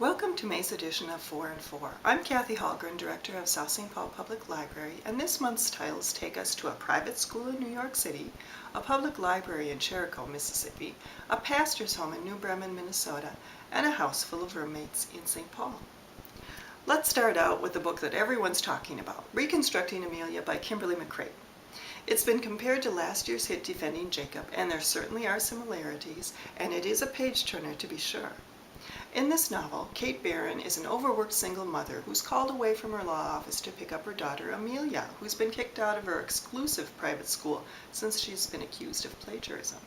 Welcome to May's edition of 4 and 4. I'm Kathy Halgren, Director of South St. Paul Public Library, and this month's titles take us to a private school in New York City, a public library in Jericho, Mississippi, a pastor's home in New Bremen, Minnesota, and a house full of roommates in St. Paul. Let's start out with the book that everyone's talking about, Reconstructing Amelia by Kimberly McCreight. It's been compared to last year's hit Defending Jacob, and there certainly are similarities, and it is a page-turner to be sure. In this novel, Kate Barron is an overworked single mother who's called away from her law office to pick up her daughter Amelia, who's been kicked out of her exclusive private school since she's been accused of plagiarism.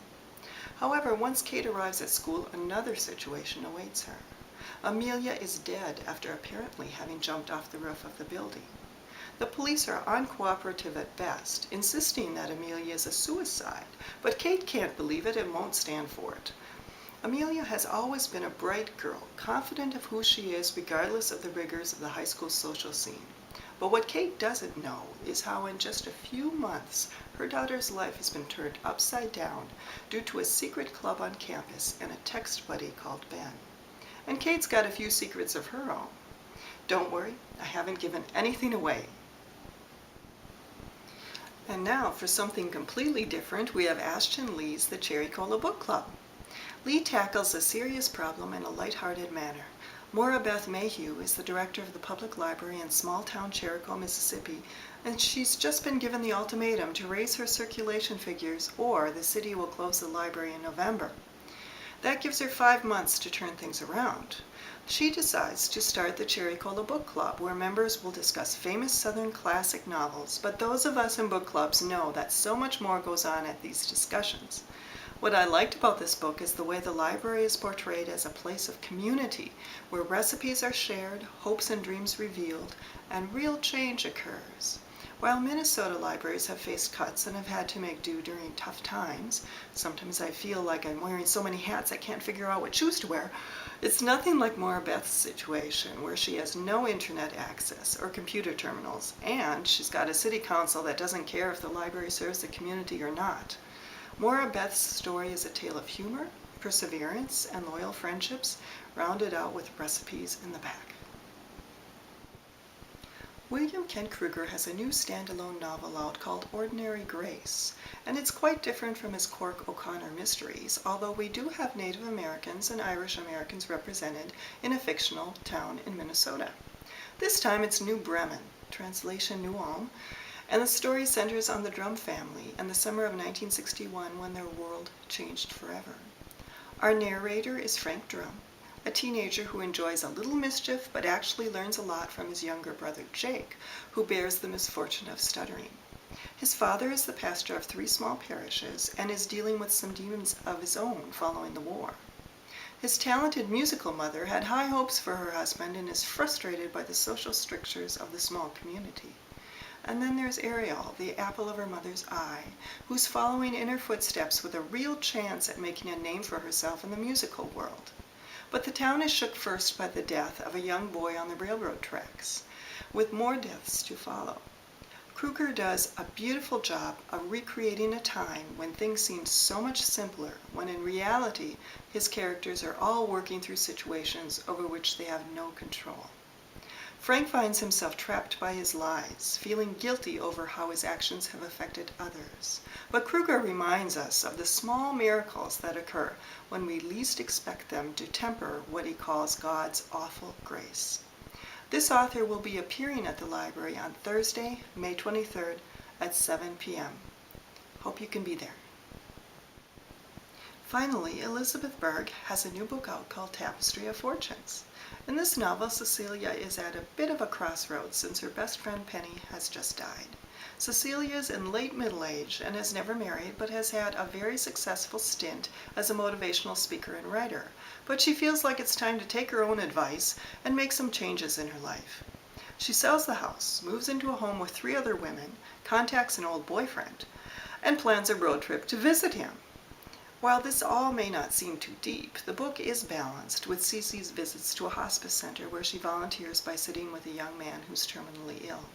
However, once Kate arrives at school, another situation awaits her. Amelia is dead after apparently having jumped off the roof of the building. The police are uncooperative at best, insisting that Amelia is a suicide, but Kate can't believe it and won't stand for it. Amelia has always been a bright girl, confident of who she is regardless of the rigors of the high school social scene. But what Kate doesn't know is how in just a few months her daughter's life has been turned upside down due to a secret club on campus and a text buddy called Ben. And Kate's got a few secrets of her own. Don't worry, I haven't given anything away. And now for something completely different, we have Ashton Lee's The Cherry Cola Book Club. Lee tackles a serious problem in a light-hearted manner. Maura Beth Mayhew is the director of the public library in small-town Jericho, Mississippi, and she's just been given the ultimatum to raise her circulation figures or the city will close the library in November. That gives her 5 months to turn things around. She decides to start the Cherry Cola Book Club, where members will discuss famous Southern classic novels, but those of us in book clubs know that so much more goes on at these discussions. What I liked about this book is the way the library is portrayed as a place of community, where recipes are shared, hopes and dreams revealed, and real change occurs. While Minnesota libraries have faced cuts and have had to make do during tough times, sometimes I feel like I'm wearing so many hats I can't figure out what shoes to wear, it's nothing like Maura Beth's situation, where she has no internet access or computer terminals, and she's got a city council that doesn't care if the library serves the community or not. Maura Beth's story is a tale of humor, perseverance, and loyal friendships, rounded out with recipes in the back. William Kent Krueger has a new standalone novel out called Ordinary Grace, and it's quite different from his Cork O'Connor mysteries, although we do have Native Americans and Irish Americans represented in a fictional town in Minnesota. This time it's New Bremen, translation New Ulm, and the story centers on the Drum family and the summer of 1961 when their world changed forever. Our narrator is Frank Drum, a teenager who enjoys a little mischief but actually learns a lot from his younger brother Jake, who bears the misfortune of stuttering. His father is the pastor of 3 small parishes and is dealing with some demons of his own following the war. His talented musical mother had high hopes for her husband and is frustrated by the social strictures of the small community. And then there's Ariel, the apple of her mother's eye, who's following in her footsteps with a real chance at making a name for herself in the musical world. But the town is shook first by the death of a young boy on the railroad tracks, with more deaths to follow. Krueger does a beautiful job of recreating a time when things seem so much simpler, when in reality his characters are all working through situations over which they have no control. Frank finds himself trapped by his lies, feeling guilty over how his actions have affected others. But Krueger reminds us of the small miracles that occur when we least expect them to temper what he calls God's awful grace. This author will be appearing at the library on Thursday, May 23rd at 7 p.m. Hope you can be there. Finally, Elizabeth Berg has a new book out called Tapestry of Fortunes. In this novel, Cecilia is at a bit of a crossroads since her best friend Penny has just died. Cecilia is in late middle age and has never married, but has had a very successful stint as a motivational speaker and writer. But she feels like it's time to take her own advice and make some changes in her life. She sells the house, moves into a home with 3 other women, contacts an old boyfriend, and plans a road trip to visit him. While this all may not seem too deep, the book is balanced with Cece's visits to a hospice center where she volunteers by sitting with a young man who's terminally ill.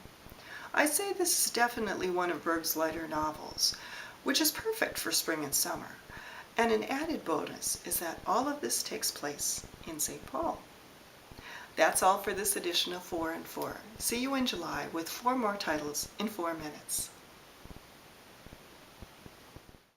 I say this is definitely one of Berg's lighter novels, which is perfect for spring and summer. And an added bonus is that all of this takes place in St. Paul. That's all for this edition of 4 and 4. See you in July with 4 more titles in 4 minutes.